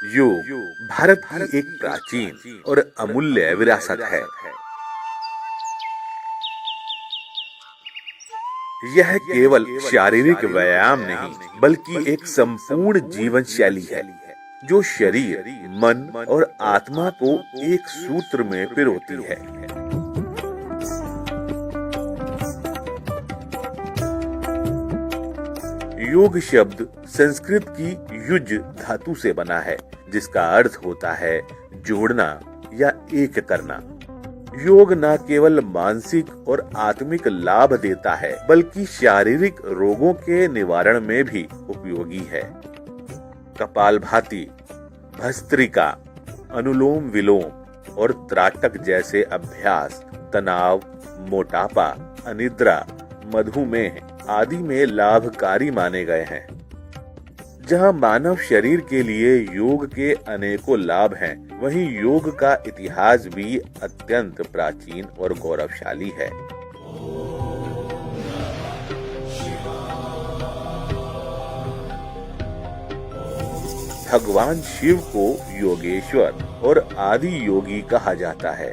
योग भारत की एक प्राचीन और अमूल्य विरासत है। यह केवल शारीरिक व्यायाम नहीं बल्कि एक संपूर्ण जीवन शैली है जो शरीर, मन और आत्मा को एक सूत्र में पिरोती है। योग शब्द संस्कृत की युज धातु से बना है, जिसका अर्थ होता है जोड़ना या एक करना। योग न केवल मानसिक और आत्मिक लाभ देता है बल्कि शारीरिक रोगों के निवारण में भी उपयोगी है। कपालभाति, भस्त्रिका, अनुलोम विलोम और त्राटक जैसे अभ्यास तनाव, मोटापा, अनिद्रा, मधुमेह आदि में लाभकारी माने गए हैं। जहां मानव शरीर के लिए योग के अनेकों लाभ हैं, वहीं योग का इतिहास भी अत्यंत प्राचीन और गौरवशाली है। भगवान शिव को योगेश्वर और आदि योगी कहा जाता है।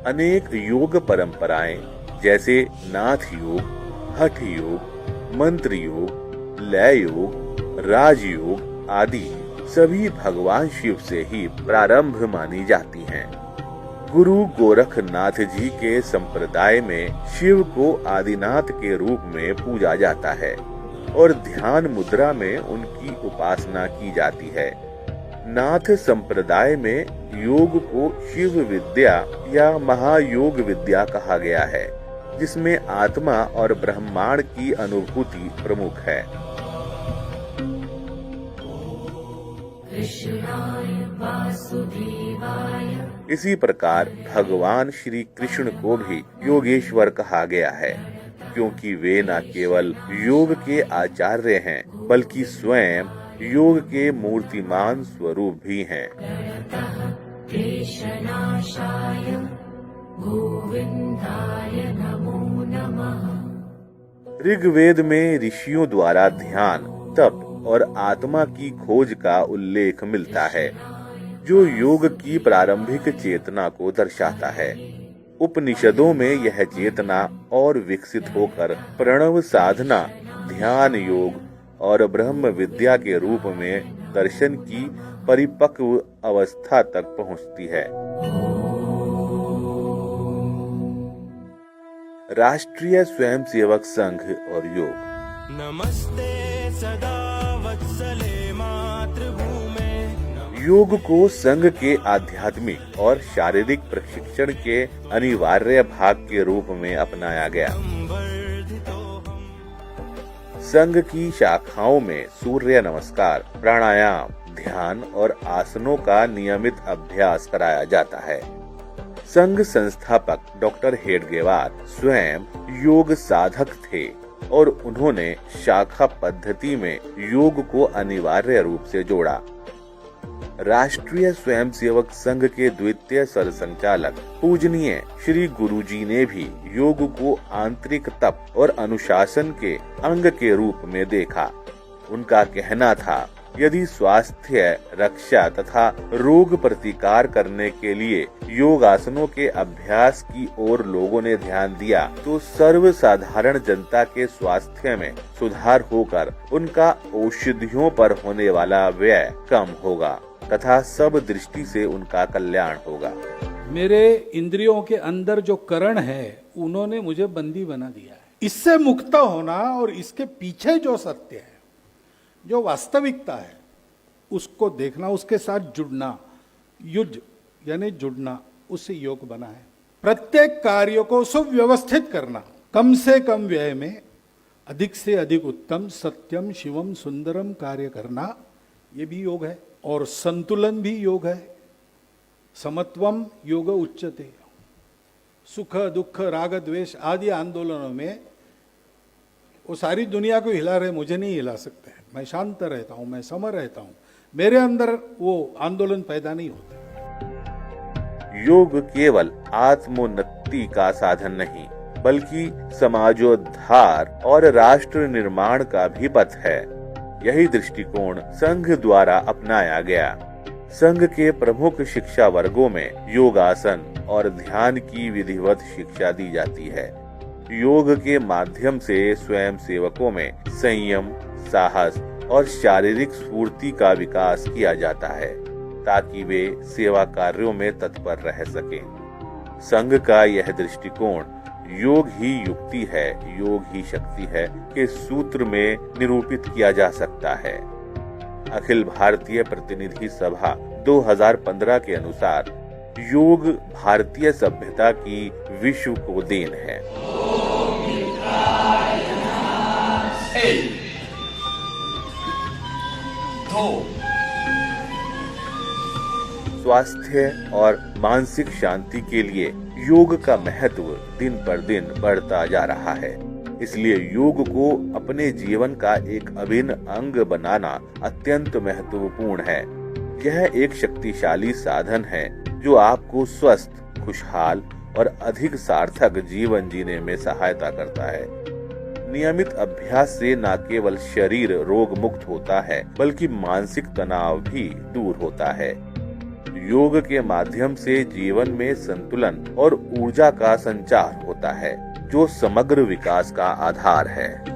अनेक योग परंपराएं जैसे नाथ योग, हठ योग, मंत्र योग, लय योग, राजयोग आदि सभी भगवान शिव से ही प्रारंभ मानी जाती हैं। गुरु गोरखनाथ जी के संप्रदाय में शिव को आदिनाथ के रूप में पूजा जाता है और ध्यान मुद्रा में उनकी उपासना की जाती है। नाथ संप्रदाय में योग को शिव विद्या या महायोग विद्या कहा गया है, जिसमें आत्मा और ब्रह्मांड की अनुभूति प्रमुख है। इसी प्रकार भगवान श्री कृष्ण को भी योगेश्वर कहा गया है, क्योंकि वे न केवल योग के आचार्य हैं बल्कि स्वयं योग के मूर्तिमान स्वरूप भी हैं। ऋग्वेद में ऋषियों द्वारा ध्यान, तप और आत्मा की खोज का उल्लेख मिलता है, जो योग की प्रारंभिक चेतना को दर्शाता है। उपनिषदों में यह चेतना और विकसित होकर प्रणव साधना, ध्यान योग और ब्रह्म विद्या के रूप में दर्शन की परिपक्व अवस्था तक पहुंचती है। राष्ट्रीय स्वयंसेवक संघ और योग। नमस्ते सदा वत्सले मातृभूमे। योग को संघ के आध्यात्मिक और शारीरिक प्रशिक्षण के अनिवार्य भाग के रूप में अपनाया गया। संघ की शाखाओं में सूर्य नमस्कार, प्राणायाम, ध्यान और आसनों का नियमित अभ्यास कराया जाता है। संघ संस्थापक डॉक्टर हेडगेवार स्वयं योग साधक थे और उन्होंने शाखा पद्धति में योग को अनिवार्य रूप से जोड़ा। राष्ट्रीय स्वयंसेवक संघ के द्वितीय सरसंचालक पूजनीय श्री गुरुजी ने भी योग को आंतरिक तप और अनुशासन के अंग के रूप में देखा। उनका कहना था, यदि स्वास्थ्य रक्षा तथा रोग प्रतिकार करने के लिए योगासनों के अभ्यास की ओर लोगों ने ध्यान दिया तो सर्वसाधारण जनता के स्वास्थ्य में सुधार होकर उनका औषधियों पर होने वाला व्यय कम होगा तथा सब दृष्टि से उनका कल्याण होगा। मेरे इंद्रियों के अंदर जो करण है उन्होंने मुझे बंदी बना दिया है। इससे मुक्त होना और इसके पीछे जो सत्य है, जो वास्तविकता है, उसको देखना, उसके साथ जुड़ना, युज यानी जुड़ना, उससे योग बना है। प्रत्येक कार्य को सुव्यवस्थित करना, कम से कम व्यय में अधिक से अधिक उत्तम, सत्यम, शिवम, सुंदरम कार्य करना, ये भी योग है। और संतुलन भी योग है। समत्वम योग उच्चते। सुख दुख राग द्वेष आदि आंदोलनों में वो सारी दुनिया को हिला रहे, मुझे नहीं हिला सकते। मैं शांत रहता हूं, मैं समर रहता हूं, मेरे अंदर वो आंदोलन पैदा नहीं होता। योग केवल आत्मोन्नति का साधन नहीं बल्कि समाजोद्धार और राष्ट्र निर्माण का भी पथ है। यही दृष्टिकोण संघ द्वारा अपनाया गया। संघ के प्रमुख शिक्षा वर्गों में योगासन और ध्यान की विधिवत शिक्षा दी जाती है। योग के माध्यम से स्वयं सेवकों में संयम, साहस और शारीरिक स्फूर्ति का विकास किया जाता है ताकि वे सेवा कार्यों में तत्पर रह सकें। संघ का यह दृष्टिकोण योग ही युक्ति है, योग ही शक्ति है के सूत्र में निरूपित किया जा सकता है। अखिल भारतीय प्रतिनिधि सभा 2015 के अनुसार योग भारतीय सभ्यता की विश्व को देन है। स्वास्थ्य और मानसिक शांति के लिए योग का महत्व दिन पर दिन बढ़ता जा रहा है। इसलिए योग को अपने जीवन का एक अभिन्न अंग बनाना अत्यंत महत्वपूर्ण है। यह एक शक्तिशाली साधन है जो आपको स्वस्थ, खुशहाल और अधिक सार्थक जीवन जीने में सहायता करता है। नियमित अभ्यास से न केवल शरीर रोग मुक्त होता है बल्कि मानसिक तनाव भी दूर होता है। योग के माध्यम से जीवन में संतुलन और ऊर्जा का संचार होता है जो समग्र विकास का आधार है।